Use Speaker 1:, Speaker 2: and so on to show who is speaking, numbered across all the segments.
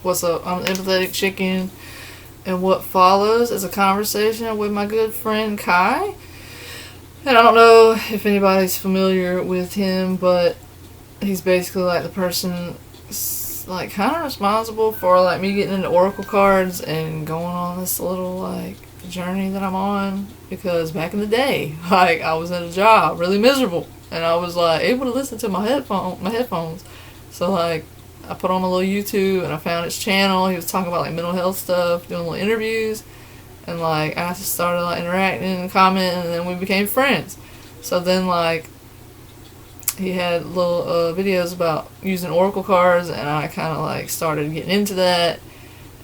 Speaker 1: What's up? I'm Empathetic Chicken, and what follows is a conversation with my good friend Kai. And I don't know if anybody's familiar with him, but he's basically like the person, like, kind of responsible for like me getting into oracle cards and going on this little like journey that I'm on. Because back in the day, like, I was at a job really miserable, and I was like able to listen to my headphones. So like, I put on a little YouTube and I found his channel. He was talking about like mental health stuff, doing little interviews, and like I just started like interacting and commenting, and then we became friends. So then like he had little videos about using oracle cards, and I kind of like started getting into that,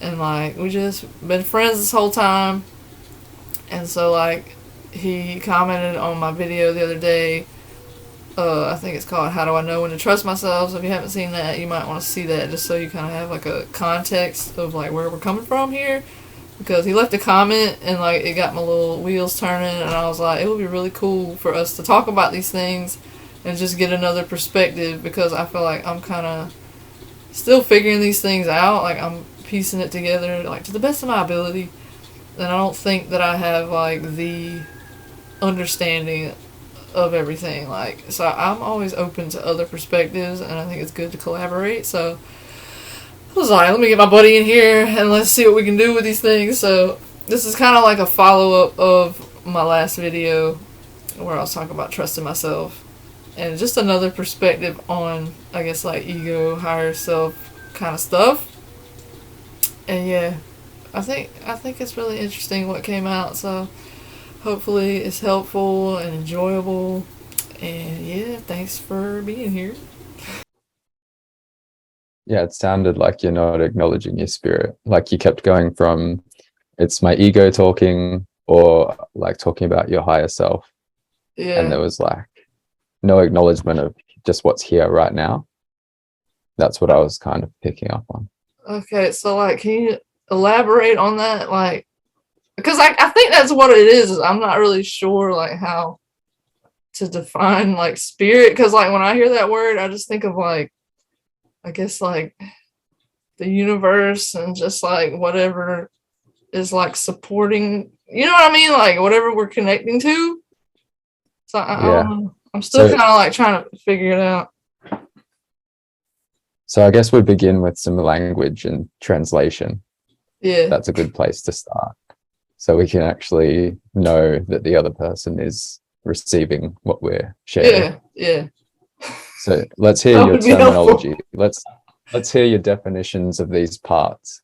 Speaker 1: and like we just been friends this whole time. And so like he commented on my video the other day. I think it's called "How Do I Know When to Trust Myself." So if you haven't seen that, you might want to see that, just so you kind of have like a context of like where we're coming from here. Because he left a comment and like it got my little wheels turning, and I was like, it would be really cool for us to talk about these things and just get another perspective, because I feel like I'm kind of still figuring these things out. Like, I'm piecing it together like to the best of my ability, and I don't think that I have like the understanding of everything. Like, so I'm always open to other perspectives, and I think it's good to collaborate. So I was like, let me get my buddy in here and let's see what we can do with these things. So this is kind of like a follow-up of my last video where I was talking about trusting myself, and just another perspective on, I guess, like ego, higher self kind of stuff. And yeah, I think it's really interesting what came out. So hopefully it's helpful and enjoyable. And yeah, thanks for being here.
Speaker 2: Yeah, it sounded like you're not acknowledging your spirit. Like you kept going from it's my ego talking or like talking about your higher self. And
Speaker 1: Yeah.
Speaker 2: there was like no acknowledgement of just what's here right now. That's what I was kind of picking up on.
Speaker 1: Okay, so like, can you elaborate on that? Like, because I think that's what it is I'm not really sure like how to define like spirit, because like when I hear that word I just think of like, I guess, like the universe and just like whatever is like supporting, you know what I mean, like whatever we're connecting to. So I don't
Speaker 2: Yeah.
Speaker 1: know, I'm still
Speaker 2: So
Speaker 1: kind of like trying to figure it out.
Speaker 2: so I guess we begin with some language and translation.
Speaker 1: Yeah,
Speaker 2: That's a good place to start. So we can actually know that the other person is receiving what we're sharing.
Speaker 1: yeah,
Speaker 2: So let's hear
Speaker 1: that
Speaker 2: your
Speaker 1: would be helpful.
Speaker 2: terminology. Let's hear your definitions of these parts.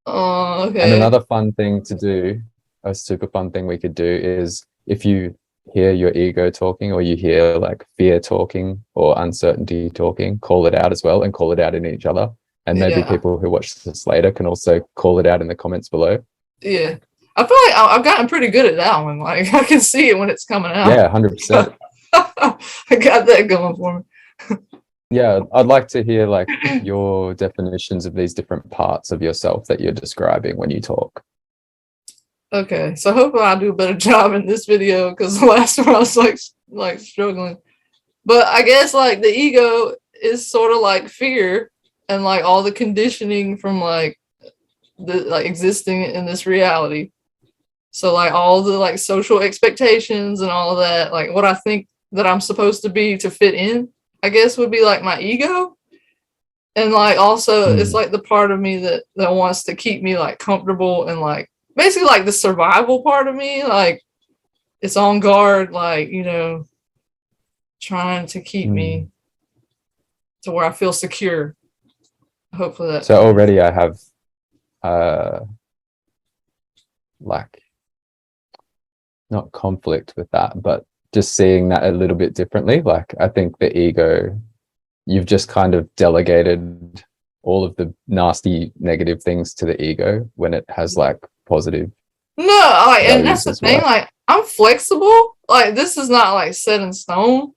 Speaker 1: Oh,
Speaker 2: And
Speaker 1: okay.
Speaker 2: another fun thing to do, a super fun thing we could do is if you hear your ego talking or you hear like fear talking or uncertainty talking, call it out as well and call it out in each other. And maybe
Speaker 1: Yeah,
Speaker 2: people who watch this later can also call it out in the comments below.
Speaker 1: yeah. I feel like I've gotten pretty good at that one. Like, I can see it when it's coming out.
Speaker 2: Yeah, 100%.
Speaker 1: I got that going for me.
Speaker 2: Yeah, I'd like to hear like your definitions of these different parts of yourself that you're describing when you talk.
Speaker 1: Okay, so hopefully I'll do a better job in this video, because the last one I was like struggling. But I guess like the ego is sort of like fear, and like all the conditioning from like the like existing in this reality. So like all the like social expectations and all of that, like what I think that I'm supposed to be to fit in, I guess would be like my ego. And like also it's
Speaker 2: Mm,
Speaker 1: like the part of me that wants to keep me like comfortable, and like basically like the survival part of me, like it's on guard, like, trying to keep
Speaker 2: mm.
Speaker 1: me to where I feel secure. Hopefully that
Speaker 2: So already I have uh like not conflict with that, but just seeing that a little bit differently. Like I think the ego, you've just kind of delegated all of the nasty negative things to the ego when it has like positive
Speaker 1: no, like, and that's
Speaker 2: values
Speaker 1: the
Speaker 2: as
Speaker 1: thing,
Speaker 2: well.
Speaker 1: like I'm flexible. Like, this is not like set in stone.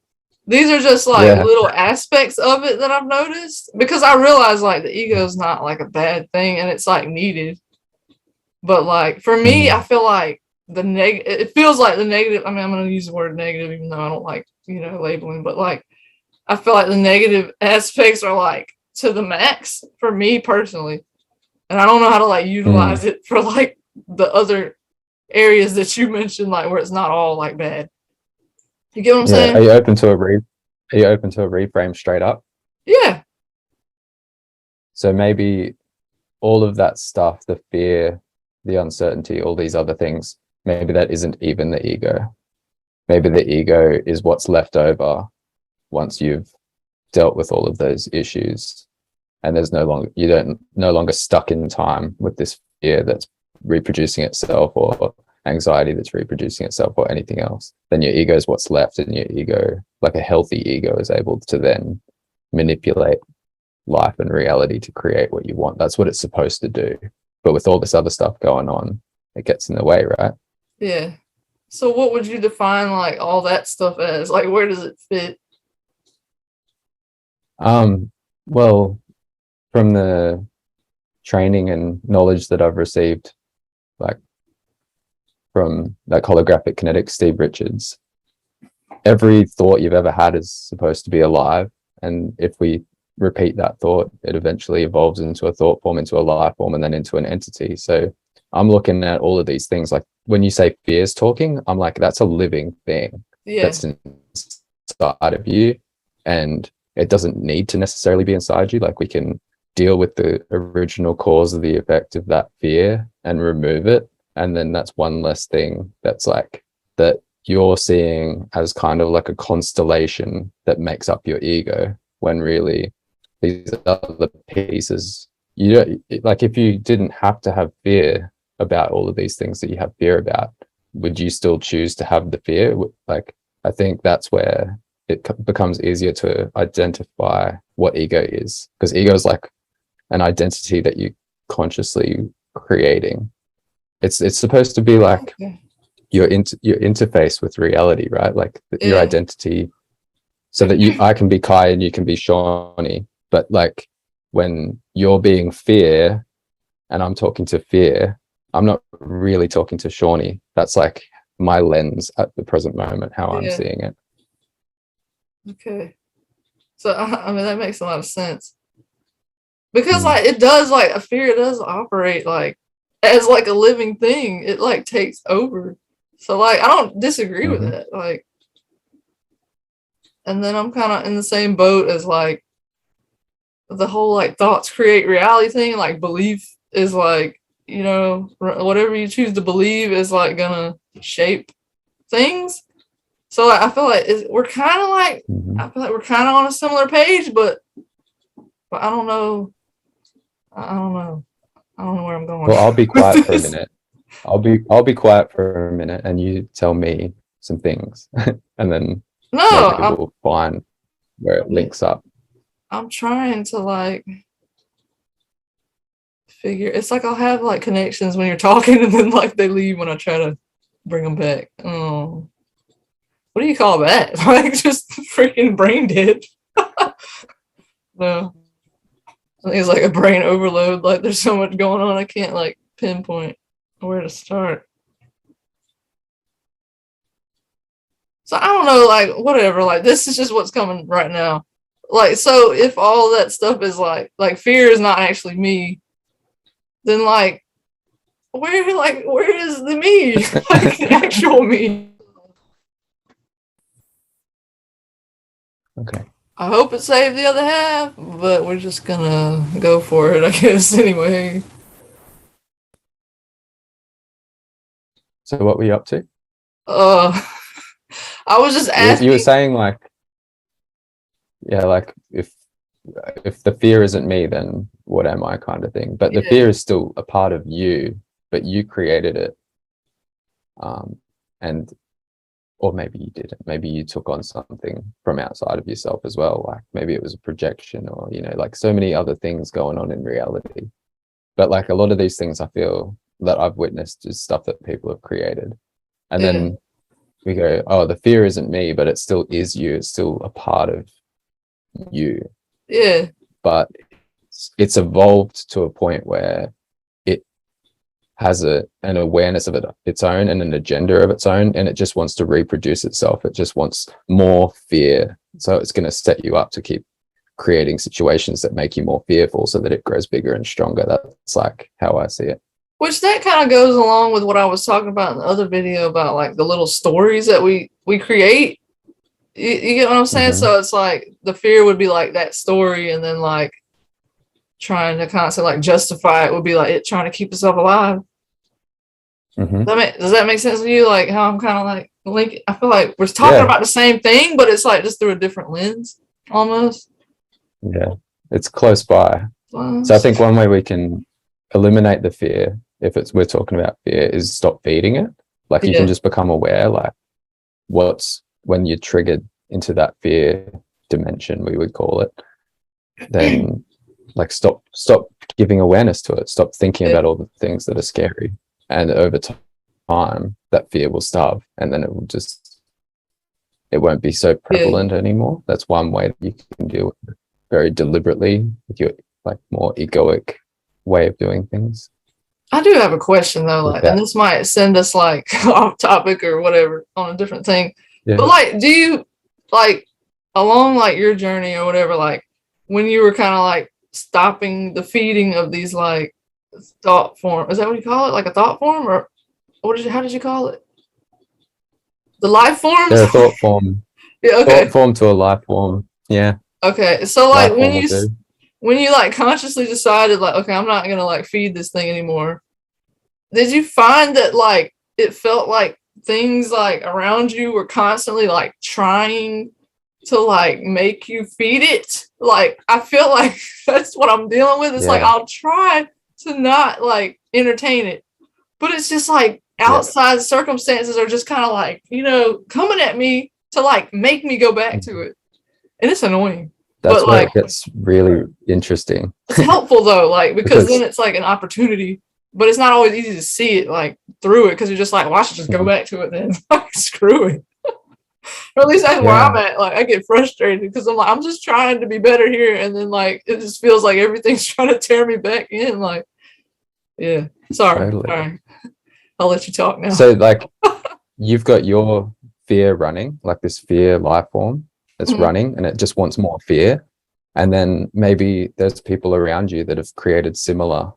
Speaker 1: These are just like
Speaker 2: Yeah.
Speaker 1: little aspects of it that I've noticed, because I realize like the ego is not like a bad thing, and it's like needed. But like for me, I
Speaker 2: Mm,
Speaker 1: feel like it feels like the negative. I mean, I'm gonna use the word negative even though I don't like, labeling, but like I feel like the negative aspects are like to the max for me personally. And I don't know how to like utilize it for like the other areas that you mentioned, like where it's not all like bad. You get what I'm saying?
Speaker 2: Are you open to a reframe straight up?
Speaker 1: Yeah.
Speaker 2: So maybe all of that stuff, the fear, the uncertainty, all these other things, maybe that isn't even the ego. Maybe the ego is what's left over once you've dealt with all of those issues, and there's no longer stuck in time with this fear that's reproducing itself, or anxiety that's reproducing itself, or anything else. Then your ego is what's left, and your ego, like a healthy ego, is able to then manipulate life and reality to create what you want. That's what it's supposed to do. But with all this other stuff going on, it gets in the way, right?
Speaker 1: Yeah. So what would you define like all that stuff as? Like, where does it fit?
Speaker 2: Well, from the training and knowledge that I've received, like from like Holographic Kinetics, Steve Richards, every thought you've ever had is supposed to be alive. And if we repeat that thought, it eventually evolves into a thought form, into a life form, and then into an entity. So I'm looking at all of these things. Like when you say fear's talking, I'm like, that's a living thing that's inside of you. And it doesn't need to necessarily be inside you. Like we can deal with the original cause of the effect of that fear and remove it. And then that's one less thing that's like that you're seeing as kind of like a constellation that makes up your ego, when really these other pieces, you don't, like if you didn't have to have fear about all of these things that you have fear about, would you still choose to have the fear? Like I think that's where it becomes easier to identify what ego is, because ego is like an identity that you consciously creating. It's supposed to be like your interface with reality, right? Like your identity, so that I can be Kai and you can be Shawnee. But like when you're being fear and I'm talking to fear, I'm not really talking to Shawnee. That's like my lens at the present moment, how I'm seeing it.
Speaker 1: Okay. So I mean that makes a lot of sense. Because like it does, like a fear does operate like as like a living thing. It like takes over. So like I don't disagree with that. Like, and then I'm kind of in the same boat as like the whole like thoughts create reality thing. Like belief is like, you know, whatever you choose to believe is like gonna shape things. So like, I feel like we're kind of like, I feel like we're kind of on a similar page, but I don't know. I don't know. I don't know where I'm going.
Speaker 2: Well, I'll be quiet for a minute. I'll be quiet for a minute, and you tell me some things, and then maybe we'll find where it links up.
Speaker 1: I'm trying to like figure. It's like I'll have like connections when you're talking, and then like they leave when I try to bring them back. Oh, what do you call that? Like just freaking brain dead. No. I think it's like a brain overload. Like there's so much going on, I can't like pinpoint where to start. So I don't know, like whatever. Like this is just what's coming right now. Like so, if all that stuff is like fear is not actually me, then like where is the me? Like the actual me?
Speaker 2: Okay.
Speaker 1: I hope it saved the other half, but we're just gonna go for it, I guess. Anyway.
Speaker 2: So what were you up to?
Speaker 1: I was just asking.
Speaker 2: You were saying like, yeah, like if the fear isn't me, then what am I, kind of thing. But the fear is still a part of you, but you created it. And or maybe you didn't. Maybe you took on something from outside of yourself as well. Like maybe it was a projection, or you know, like so many other things going on in reality. But like a lot of these things I feel that I've witnessed is stuff that people have created. And then we go, oh, the fear isn't me, but it still is you. It's still a part of you.
Speaker 1: Yeah.
Speaker 2: But it's evolved to a point where it has an awareness of its own and an agenda of its own, and it just wants to reproduce itself. It just wants more fear. So it's going to set you up to keep creating situations that make you more fearful so that it grows bigger and stronger. That's like how I see it.
Speaker 1: Which that kind of goes along with what I was talking about in the other video about like the little stories that we create. You get what I'm saying?
Speaker 2: Mm-hmm.
Speaker 1: So it's like the fear would be like that story, and then like trying to constantly like justify it would be like it trying to keep itself alive.
Speaker 2: Mm-hmm.
Speaker 1: Does that make sense to you? Like how I'm kind of like linking. I feel like we're talking about the same thing, but it's like just through a different lens, almost.
Speaker 2: Yeah, it's close by. So I think one way we can eliminate the fear, if we're talking about fear, is stop feeding it. Like you can just become aware, like what's when you're triggered into that fear dimension, we would call it. Then like stop giving awareness to it. Stop thinking about all the things that are scary, and over time that fear will starve, and then it won't be so prevalent anymore. That's one way that you can deal with it very deliberately with your like more egoic way of doing things.
Speaker 1: I do have a question though, like, and this might send us like off topic or whatever on a different thing. But like, do you like along like your journey or whatever, like when you were kind of like stopping the feeding of these like thought form, is that what you call it? Like a thought form, or how did you call it? The life forms?
Speaker 2: They're a thought form.
Speaker 1: Yeah, okay.
Speaker 2: Thought form to a life form. Yeah.
Speaker 1: Okay. So like when you like consciously decided like, okay, I'm not gonna like feed this thing anymore, did you find that like it felt like things like around you were constantly like trying to like make you feed it? Like I feel like that's what I'm dealing with. It's like I'll try to not like entertain it, but it's just like outside circumstances are just kind of like, you know, coming at me to like make me go back to it, and it's annoying.
Speaker 2: That's
Speaker 1: but
Speaker 2: where
Speaker 1: like
Speaker 2: it gets really interesting.
Speaker 1: It's helpful though, like because then it's like an opportunity, but it's not always easy to see it like through it because you're just like, well, I should just go back to it then. Like screw it. Or at least that's where I'm at. Like I get frustrated because I'm like, I'm just trying to be better here, and then like it just feels like everything's trying to tear me back in. Like, yeah. Sorry. I'll let you talk now.
Speaker 2: So like you've got your fear running, like this fear life form that's running, and it just wants more fear. And then maybe there's people around you that have created similar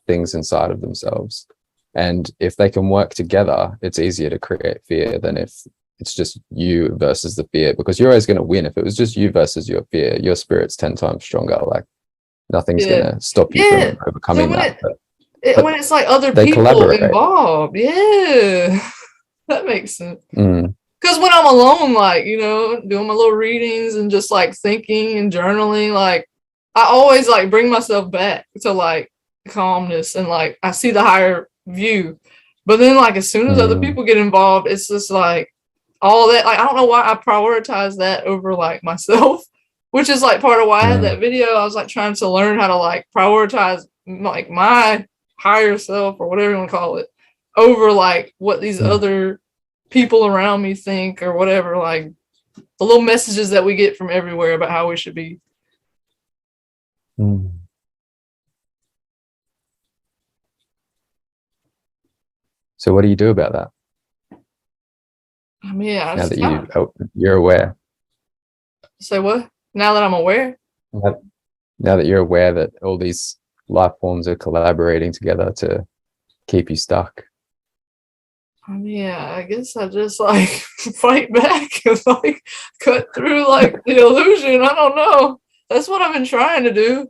Speaker 2: things inside of themselves. And if they can work together, it's easier to create fear than if it's just you versus the fear, because you're always going to win. If it was just you versus your fear, your spirit's 10 times stronger. Like nothing's going to stop you from overcoming that. But
Speaker 1: when it's like other people involved, that makes sense. Because when I'm alone, like, you know, doing my little readings and just like thinking and journaling, like I always like bring myself back to like calmness and like I see the higher view. But then like as soon as other people get involved, it's just like all that. Like I don't know why I prioritize that over like myself, which is like part of why I had that video. I was like trying to learn how to like prioritize like my higher self or whatever you want to call it over like what these other people around me think or whatever, like the little messages that we get from everywhere about how we should be.
Speaker 2: So what do you do about that?
Speaker 1: I mean,
Speaker 2: now that you're aware.
Speaker 1: Say what? Now that I'm aware?
Speaker 2: Now that you're aware that all these life forms are collaborating together to keep you stuck.
Speaker 1: Yeah, I guess I just like fight back and like cut through like the illusion. I don't know. That's what I've been trying to do.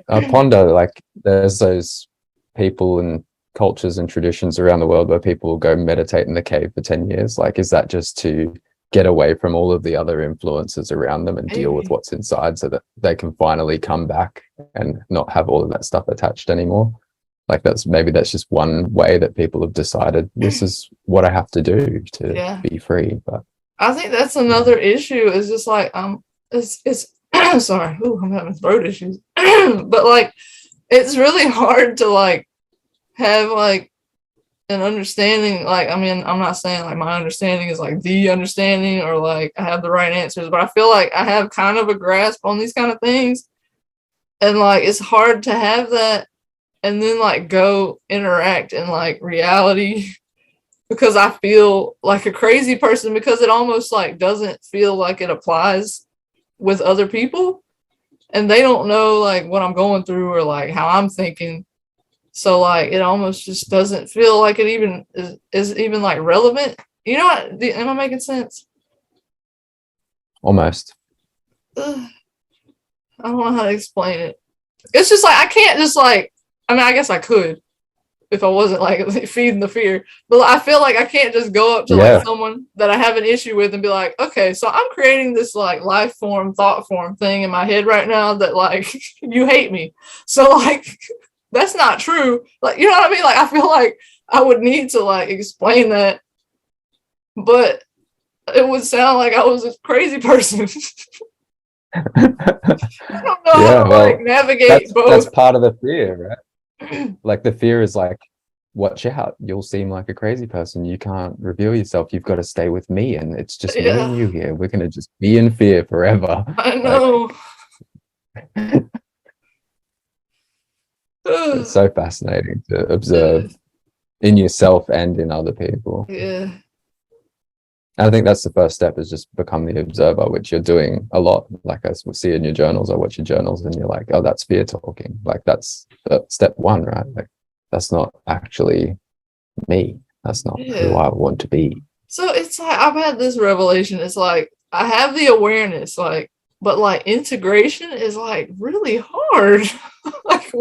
Speaker 2: I ponder like there's those people and cultures and traditions around the world where people will go meditate in the cave for 10 years. Like, is that just to get away from all of the other influences around them and deal with what's inside so that they can finally come back and not have all of that stuff attached anymore? Like that's just one way that people have decided this is what I have to do to be free. But
Speaker 1: I think that's another issue is just like it's sorry, I'm having throat issues. But like it's really hard to like have like an understanding. Like I mean, I'm not saying like my understanding is like the understanding or like I have the right answers, but I feel like I have kind of a grasp on these kind of things, and like it's hard to have that and then like go interact in like reality because I feel like a crazy person because it almost like doesn't feel like it applies with other people, and they don't know like what I'm going through or like how I'm thinking. So like it almost just doesn't feel like it even is even like relevant. You know what? Am I making sense?
Speaker 2: Almost.
Speaker 1: Ugh, I don't know how to explain it. It's just like I can't just like. I mean, I guess I could if I wasn't like feeding the fear, but I feel like I can't just go up to like someone that I have an issue with and be like, okay, so I'm creating this like life form, thought form thing in my head right now that like you hate me. So like that's not true. Like, you know what I mean? Like I feel like I would need to like explain that, but it would sound like I was a crazy person. I don't know how to like navigate both.
Speaker 2: That's part of the fear, right? Like the fear is like, watch out, you'll seem like a crazy person, you can't reveal yourself, you've got to stay with me, and it's just me and you here, we're gonna just be in fear forever.
Speaker 1: I know.
Speaker 2: Like, it's so fascinating to observe in yourself and in other people.
Speaker 1: Yeah.
Speaker 2: I think that's the first step, is just become the observer, which you're doing a lot. Like I see in your journals, I watch your journals and you're like, oh, that's fear talking. Like that's step one, right? Like that's not actually me. That's not who I want to be.
Speaker 1: So it's like, I've had this revelation. It's like, I have the awareness, like, but like integration is like really hard. Like,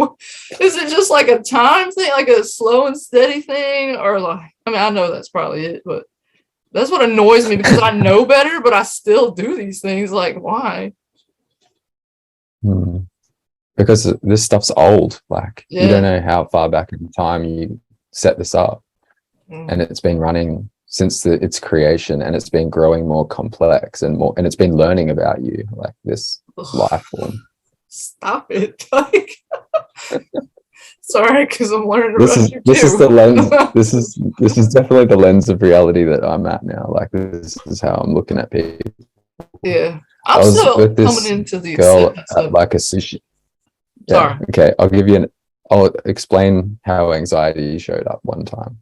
Speaker 1: is it just like a time thing, like a slow and steady thing? Or like, I mean, I know that's probably it, but that's what annoys me, because I know better, but I still do these things. Like, why?
Speaker 2: Because this stuff's old. Like, you don't know how far back in time you set this up. And it's been running since its creation, and it's been growing more complex and more, and it's been learning about you, like this life form.
Speaker 1: Stop it. Like, sorry, because I'm learning
Speaker 2: this
Speaker 1: about
Speaker 2: is
Speaker 1: you
Speaker 2: this
Speaker 1: too.
Speaker 2: is the lens. This is definitely the lens of reality that I'm at now. Like, this is how I'm looking at people.
Speaker 1: Yeah, I was still with this coming into the
Speaker 2: girl at like a sushi. Yeah. Sorry. Okay, I'll explain how anxiety showed up one time.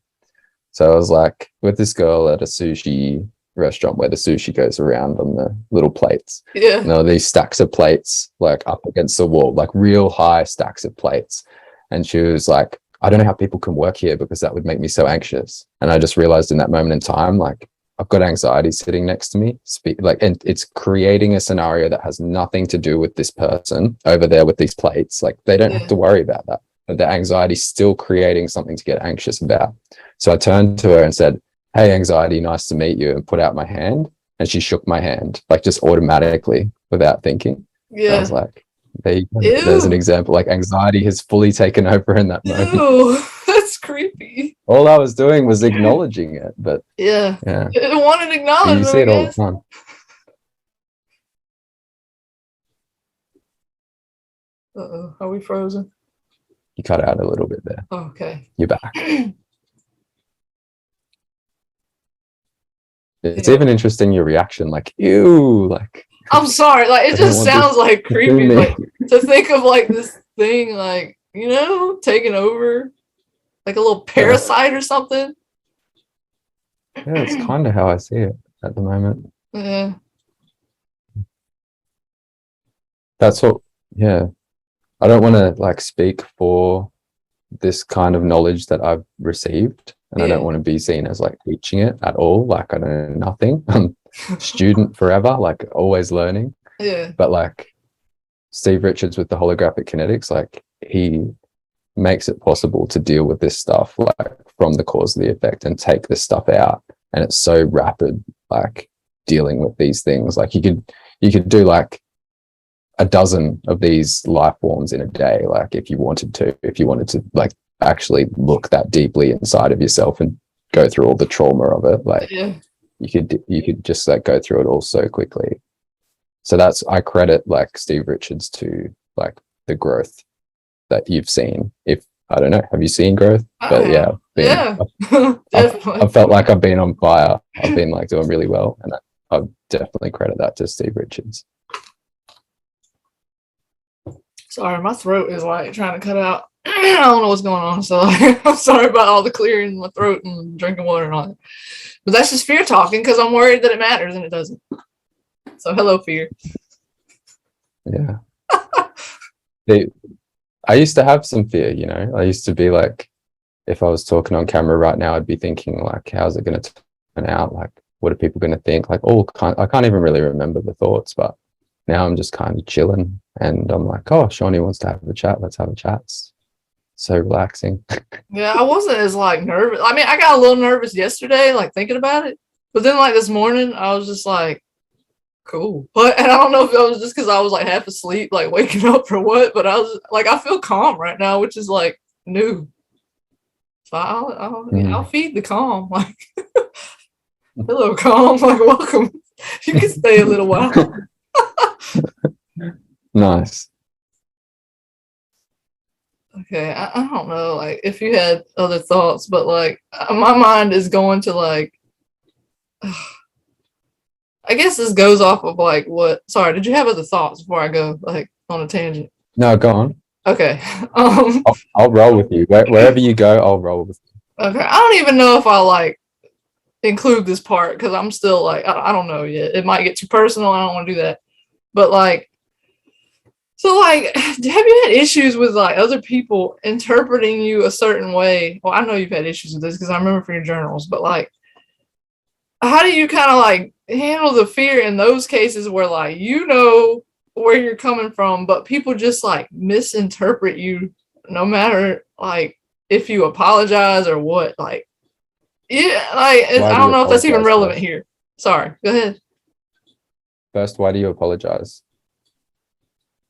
Speaker 2: So I was like with this girl at a sushi restaurant where the sushi goes around on the little plates.
Speaker 1: Yeah.
Speaker 2: And there were these stacks of plates like up against the wall, like real high stacks of plates. And she was like, I don't know how people can work here, because that would make me so anxious. And I just realized in that moment in time, like, I've got anxiety sitting next to me, and it's creating a scenario that has nothing to do with this person over there with these plates. Like, they don't have to worry about that. But the anxiety is still creating something to get anxious about. So I turned to her and said, hey, anxiety, nice to meet you, and put out my hand. And she shook my hand, like just automatically without thinking. Yeah. And I was like, there's an example. Like, anxiety has fully taken over in that moment.
Speaker 1: Ew, that's creepy.
Speaker 2: All I was doing was acknowledging it, but
Speaker 1: yeah. It wanted acknowledgement.
Speaker 2: You see it all the time.
Speaker 1: Uh-oh, are we frozen?
Speaker 2: You cut out a little bit there.
Speaker 1: Oh, okay.
Speaker 2: You're back. It's even interesting, your reaction, like, ew, like.
Speaker 1: I'm sorry, like, it just sounds like creepy, like, to think of like this thing, like, you know, taking over, like a little parasite or something.
Speaker 2: Yeah, it's kind of how I see it at the moment.
Speaker 1: Yeah.
Speaker 2: That's what, yeah. I don't want to like speak for this kind of knowledge that I've received, and I don't want to be seen as like teaching it at all. Like, I don't know nothing. I'm student forever, like always learning.
Speaker 1: Yeah.
Speaker 2: But like Steve Richards with the holographic kinetics, like he makes it possible to deal with this stuff like from the cause of the effect and take this stuff out. And it's so rapid, like dealing with these things. Like you could do like a dozen of these life forms in a day, like if you wanted to like actually look that deeply inside of yourself and go through all the trauma of it, like you could just like go through it all so quickly. So I credit like Steve Richards to like the growth that you've seen. If I don't know, have you seen growth? But I felt like I've been on fire. I've been like doing really well, and I definitely credit that to Steve Richards.
Speaker 1: Sorry, my throat is like trying to cut out. I don't know what's going on, so I'm sorry about all the clearing in my throat and drinking water and all that. But that's just fear talking, because I'm worried that it matters and it doesn't. So hello, fear.
Speaker 2: Yeah. I used to have some fear, you know. I used to be like, if I was talking on camera right now, I'd be thinking like, how's it going to turn out? Like, what are people going to think? Like, I can't even really remember the thoughts, but now I'm just kind of chilling, and I'm like, oh, Shawnee wants to have a chat. Let's have a chat. It's so relaxing.
Speaker 1: Yeah, I wasn't as like nervous. I mean, I got a little nervous yesterday, like thinking about it. But then like this morning, I was just like, cool. But and I don't know if it was just because I was like half asleep, like waking up or what. But I was like, I feel calm right now, which is like new. So I'll feed the calm. Like, hello, calm. Like, welcome. You can stay a little while.
Speaker 2: Nice.
Speaker 1: Okay, I don't know, like if you had other thoughts, but like my mind is going to like, I guess this goes off of like what. Sorry, did you have other thoughts before I go like on a tangent?
Speaker 2: No, go on.
Speaker 1: Okay.
Speaker 2: I'll roll with you. Wherever you go, I'll roll with you.
Speaker 1: Okay, I don't even know if I'll like include this part because I'm still like I don't know yet. It might get too personal. I don't want to do that. But like, so like, have you had issues with like other people interpreting you a certain way? Well, I know you've had issues with this because I remember from your journals. But like, how do you kind of like handle the fear in those cases where like you know where you're coming from, but people just like misinterpret you, no matter like if you apologize or what? Like, yeah, like I don't know if that's even relevant here. Sorry, go ahead.
Speaker 2: First, why do you apologize?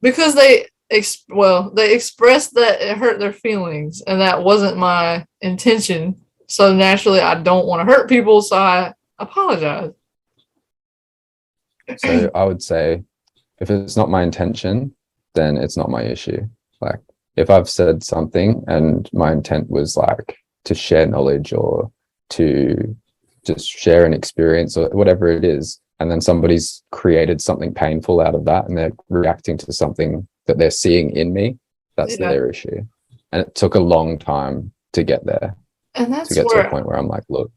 Speaker 1: Because they expressed that it hurt their feelings, and that wasn't my intention. So naturally, I don't want to hurt people, so I apologize.
Speaker 2: So I would say, if it's not my intention, then it's not my issue. Like, if I've said something and my intent was like to share knowledge or to just share an experience or whatever it is, and then somebody's created something painful out of that and they're reacting to something that they're seeing in me, that's their issue. And it took a long time to get there.
Speaker 1: And that's
Speaker 2: to get to a point where I'm like, look.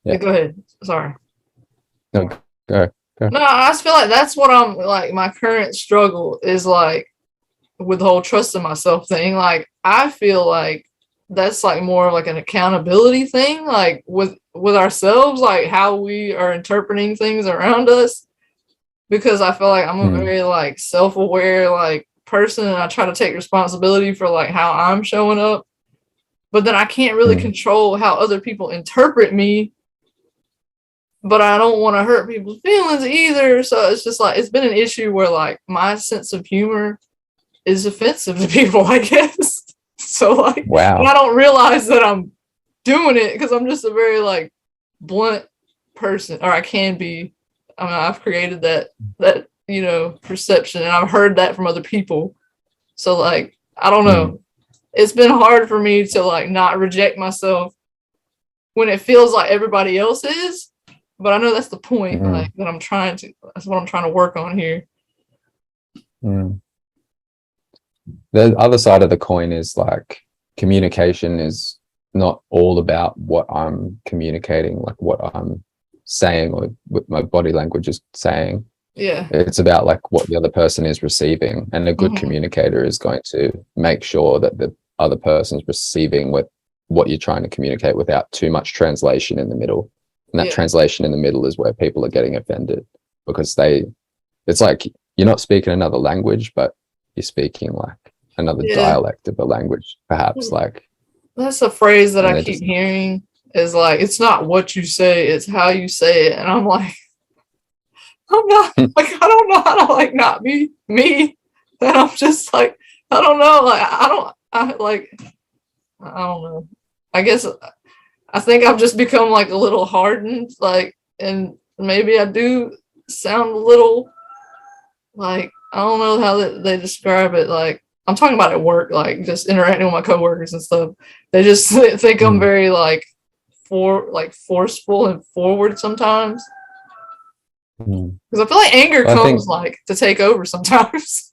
Speaker 1: Yeah, go ahead. Sorry.
Speaker 2: No, go.
Speaker 1: No, I just feel like that's what I'm like, my current struggle is like with the whole trust in myself thing. Like, I feel like that's like more of like an accountability thing, like with ourselves, like how we are interpreting things around us. Because I feel like I'm a very like self-aware like person, and I try to take responsibility for like how I'm showing up. But then I can't really control how other people interpret me. But I don't want to hurt people's feelings either. So it's just like, it's been an issue where like my sense of humor is offensive to people, I guess. So like,
Speaker 2: wow.
Speaker 1: I don't realize that I'm doing it because I'm just a very like blunt person, or I can be. I mean, I've created that you know perception, and I've heard that from other people. So like, I don't know. It's been hard for me to like not reject myself when it feels like everybody else is. But I know that's the point, like that I'm trying to. That's what I'm trying to work on here.
Speaker 2: The other side of the coin is like communication is not all about what I'm communicating, like what I'm saying or what my body language is saying.
Speaker 1: Yeah,
Speaker 2: it's about like what the other person is receiving, and a good communicator is going to make sure that the other person's receiving with what you're trying to communicate without too much translation in the middle. And that translation in the middle is where people are getting offended, because it's like you're not speaking another language, but you're speaking like another dialect of a language, perhaps. Like,
Speaker 1: that's a phrase that I keep hearing is like, it's not what you say, it's how you say it. And I'm like, I'm not like, I don't know how to like not be me. And I'm just like, I don't know. Like, I don't know. I guess I think I've just become like a little hardened, like, and maybe I do sound a little like, I don't know how they describe it. Like, I'm talking about at work, like just interacting with my coworkers and stuff. They just think I'm very like forceful and forward sometimes. Because I feel like anger comes like to take over sometimes.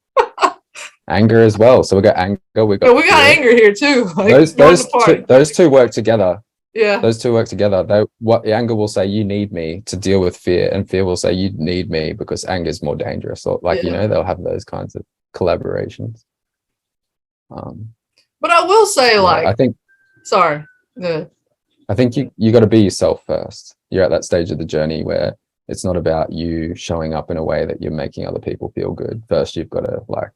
Speaker 2: Anger as well. So we got anger. We got
Speaker 1: anger here too. Like,
Speaker 2: those two work together.
Speaker 1: Yeah.
Speaker 2: Those two work together. What anger will say, you need me to deal with fear, and fear will say, you need me because anger is more dangerous. Or like,
Speaker 1: Yeah.
Speaker 2: they'll have those kinds of collaborations.
Speaker 1: But I will say, like,
Speaker 2: I think
Speaker 1: sorry. Good.
Speaker 2: I think you got to be yourself first. You're at that stage of the journey where it's not about you showing up in a way that you're making other people feel good. First, you've got to like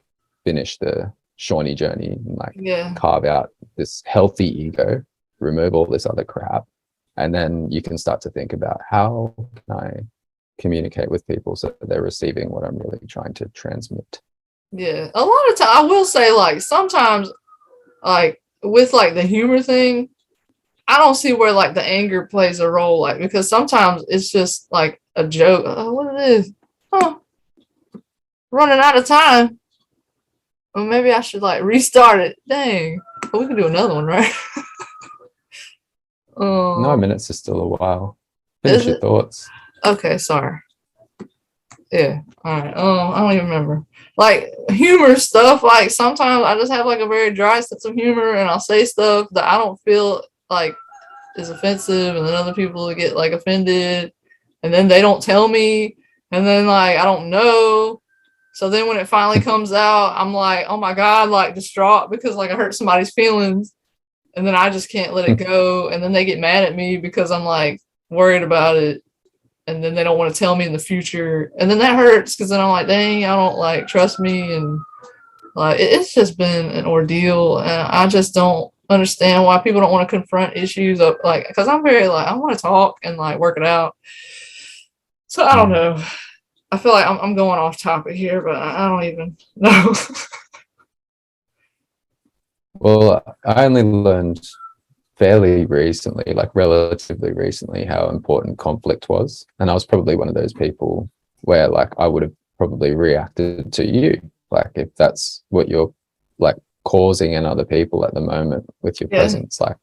Speaker 2: finish the Shawnee journey and like carve out this healthy ego, remove all this other crap, and then you can start to think about how can I communicate with people so that they're receiving what I'm really trying to transmit.
Speaker 1: Yeah, a lot of times I will say, like, sometimes, like, with like the humor thing, I don't see where like the anger plays a role, like, because sometimes it's just like a joke. Oh, what it is? Oh, running out of time. Well, maybe I should like restart it. Dang, we can do another one, right?
Speaker 2: 9 minutes is still a while. Finish your thoughts.
Speaker 1: Okay, sorry. Yeah, all right. I don't even remember. Like humor stuff, like sometimes I just have like a very dry sense of humor and I'll say stuff that I don't feel like is offensive, and then other people get like offended, and then they don't tell me, and then like I don't know. So then when it finally comes out, I'm like, oh my God, like distraught because like I hurt somebody's feelings, and then I just can't let it go, and then they get mad at me because I'm like worried about it. And then they don't want to tell me in the future. And then that hurts because then I'm like, dang, I don't like trust me. And like, it's just been an ordeal. And I just don't understand why people don't want to confront issues of like, because I'm very like, I want to talk and like work it out. So I don't know. I feel like I'm going off topic here, but I don't even know.
Speaker 2: Well, I only learned fairly recently, like relatively recently, how important conflict was. And I was probably one of those people where like I would have probably reacted to you, like if that's what you're like causing in other people at the moment with your presence. Like,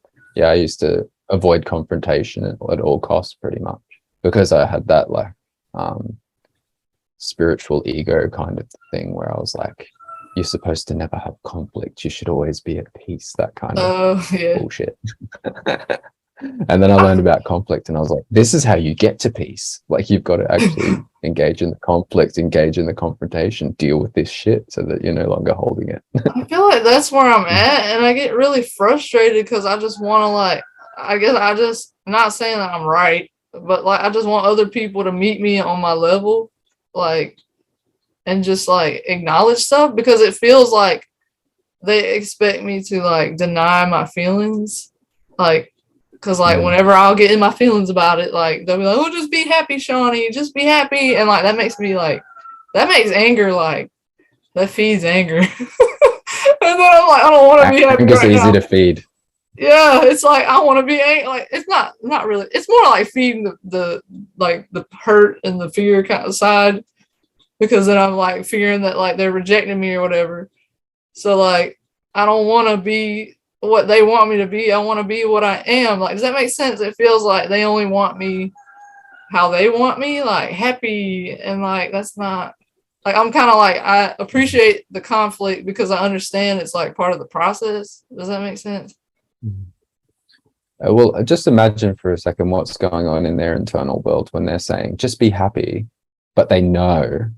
Speaker 2: I used to avoid confrontation at all costs pretty much because I had that like spiritual ego kind of thing where I was like, you're supposed to never have conflict. You should always be at peace. That kind of bullshit. And then I learned about conflict and I was like, this is how you get to peace. Like you've got to actually engage in the conflict, engage in the confrontation, deal with this shit so that you're no longer holding it.
Speaker 1: I feel like that's where I'm at. And I get really frustrated because I just want to like, I guess I just, not saying that I'm right, but like I just want other people to meet me on my level. Like, and just like acknowledge stuff because it feels like they expect me to like deny my feelings. Like, cause like whenever I'll get in my feelings about it, like they'll be like, oh, just be happy, Shawnee, just be happy. And like, that makes me like, that makes anger like, that feeds anger. And then I'm like, I don't want to be happy
Speaker 2: Anger's
Speaker 1: right
Speaker 2: easy
Speaker 1: now.
Speaker 2: to feed.
Speaker 1: Yeah, it's like I want to be angry. Like it's not really. It's more like feeding the like the hurt and the fear kind of side. Because then I'm like fearing that like they're rejecting me or whatever. So like I don't want to be what they want me to be. I want to be what I am. Like, does that make sense? It feels like they only want me how they want me, like happy, and like that's not like I'm kind of like I appreciate the conflict because I understand it's like part of the process. Does that make sense?
Speaker 2: Well, just imagine for a second what's going on in their internal world when they're saying just be happy, but they know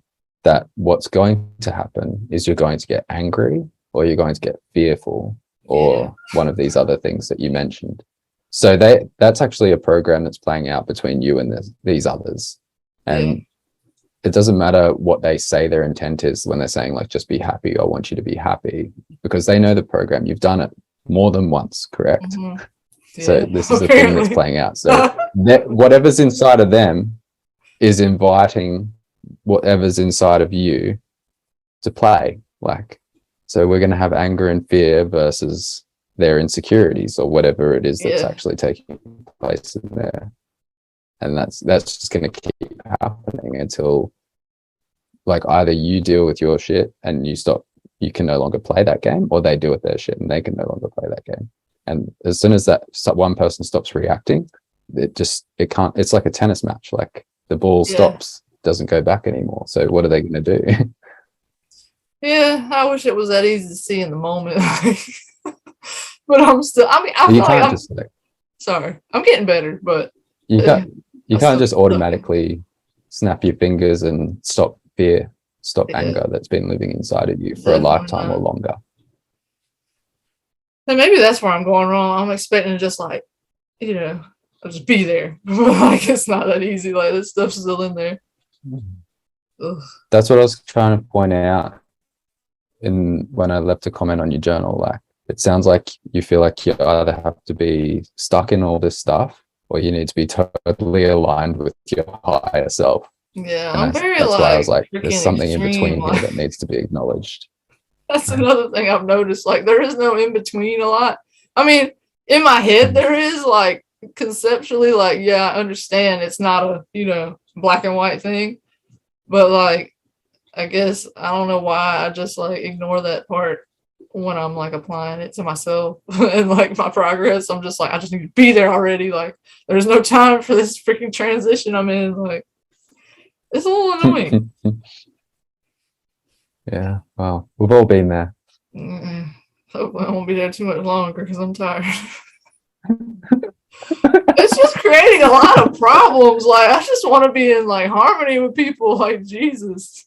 Speaker 2: that what's going to happen is you're going to get angry or you're going to get fearful or one of these other things that you mentioned. So that's actually a program that's playing out between you and these others. And it doesn't matter what they say their intent is when they're saying like, just be happy. I want you to be happy because they know the program. You've done it more than once, correct? So this is the thing that's playing out. So whatever's inside of them is inviting whatever's inside of you to play. Like, so we're going to have anger and fear versus their insecurities or whatever it is that's actually taking place in there. And that's just going to keep happening until like either you deal with your shit and you can no longer play that game, or they deal with their shit and they can no longer play that game. And as soon as that one person stops reacting, it can't, it's like a tennis match. Like the ball stops, doesn't go back anymore. So what are they going to do?
Speaker 1: Yeah, I wish it was that easy to see in the moment. But I'm still, I mean, I feel
Speaker 2: you
Speaker 1: like
Speaker 2: can't just like,
Speaker 1: Sorry, I'm getting better, but
Speaker 2: You can't
Speaker 1: I
Speaker 2: just
Speaker 1: still
Speaker 2: automatically snap your fingers and stop fear, stop
Speaker 1: yeah,
Speaker 2: anger that's been living inside of you for a
Speaker 1: definitely
Speaker 2: lifetime or
Speaker 1: not.
Speaker 2: longer.
Speaker 1: And maybe that's where I'm going wrong. I'm expecting to just like, I'll just be there. Like it's not that easy. Like this stuff's still in there. Ugh.
Speaker 2: That's what I was trying to point out in when I left a comment on your journal. Like it sounds like you feel like you either have to be stuck in all this stuff or you need to be totally aligned with your higher self.
Speaker 1: Yeah,
Speaker 2: And
Speaker 1: I'm very
Speaker 2: that's why I was
Speaker 1: like
Speaker 2: like, there's
Speaker 1: freaking
Speaker 2: something in
Speaker 1: extreme.
Speaker 2: between here
Speaker 1: Like
Speaker 2: that needs to be acknowledged.
Speaker 1: that's another thing I've noticed. Like there is no in between a lot. I mean, in my head there is like conceptually, like yeah, I understand it's not a black and white thing, but like I guess I don't know why I just like ignore that part when I'm like applying it to myself and like my progress. I'm just like I just need to be there already. Like there's no time for this freaking transition I'm in. Like it's a little annoying.
Speaker 2: Yeah, well, we've all been there.
Speaker 1: Hopefully I won't be there too much longer because I'm tired. It's just creating a lot of problems. Like I just want to be in like harmony with people. Like Jesus.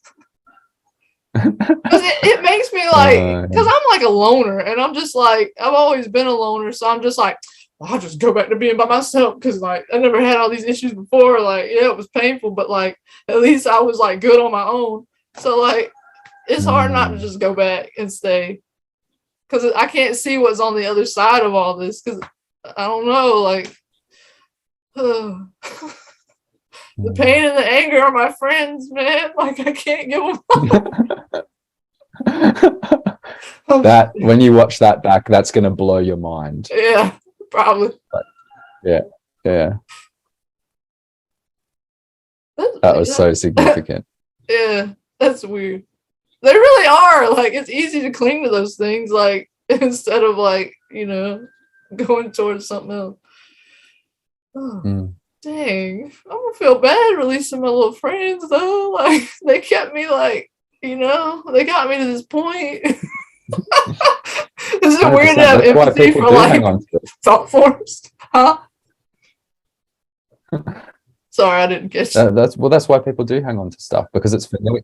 Speaker 1: Because it makes me like, because I'm like a loner and I'm just like, I've always been a loner. So I'm just like, well, I'll just go back to being by myself because like I never had all these issues before. Like, yeah, it was painful, but like at least I was like good on my own. So like it's hard not to just go back and stay because I can't see what's on the other side of all this because I don't know, like, the pain and the anger are my friends, man. Like I can't give them up.
Speaker 2: That when you watch that back, that's gonna blow your mind.
Speaker 1: Yeah, probably.
Speaker 2: Yeah, yeah. That was so significant.
Speaker 1: Yeah, that's weird. They really are. Like it's easy to cling to those things, like instead of like going towards something else. Oh, dang, I'm gonna feel bad releasing my little friends though. Like they kept me like they got me to this point. Is it weird to have
Speaker 2: That's why
Speaker 1: empathy
Speaker 2: people
Speaker 1: for
Speaker 2: do
Speaker 1: like
Speaker 2: hang on to it.
Speaker 1: thought forms? Huh? Sorry, I didn't get you.
Speaker 2: That's why people do hang on to stuff because it's familiar.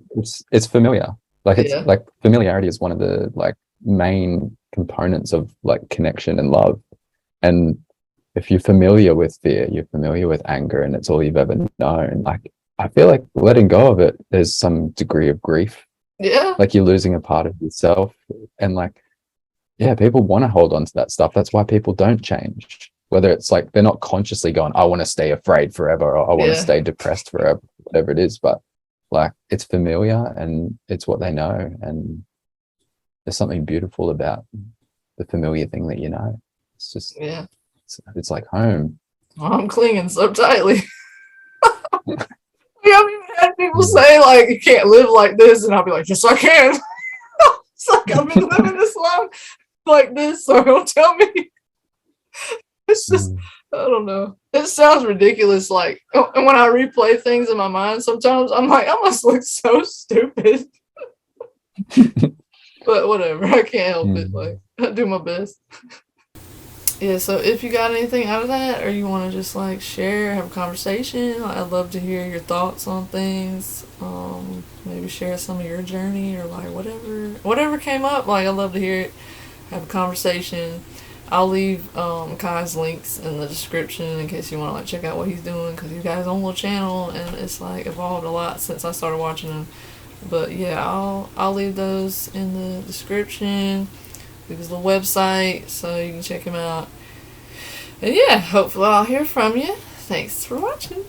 Speaker 2: It's familiar. Like it's
Speaker 1: Yeah,
Speaker 2: like familiarity is one of the like main components of like connection and love. And if you're familiar with fear, you're familiar with anger, and it's all you've ever known. Like I feel like letting go of it, there's some degree of grief.
Speaker 1: yeah,
Speaker 2: Like you're losing a part of yourself, and like yeah, people want to hold on to that stuff. That's why people don't change. Whether it's like they're not consciously going, I want to stay afraid forever, or I want to
Speaker 1: yeah,
Speaker 2: stay depressed forever, whatever it is. But like it's familiar and it's what they know. And there's something beautiful about the familiar thing that you know. It's just,
Speaker 1: yeah.
Speaker 2: it's like home.
Speaker 1: I'm clinging so tightly. Yeah, I've even had people say like you can't live like this, and I'll be like, yes, I can. It's like I've been living this long like this, so don't tell me. It's just I don't know. It sounds ridiculous. Like, and when I replay things in my mind, sometimes I'm like, I must look so stupid. But whatever, I can't help it. Like, I do my best. Yeah, so if you got anything out of that, or you want to just like share, have a conversation, I'd love to hear your thoughts on things. Maybe share some of your journey or like whatever came up. Like, I'd love to hear it. Have a conversation. I'll leave Kai's links in the description in case you want to like check out what he's doing because he's got his own little channel and it's like evolved a lot since I started watching him. But yeah, I'll leave those in the description. Leave his little website so you can check him out. And yeah, hopefully I'll hear from you. Thanks for watching.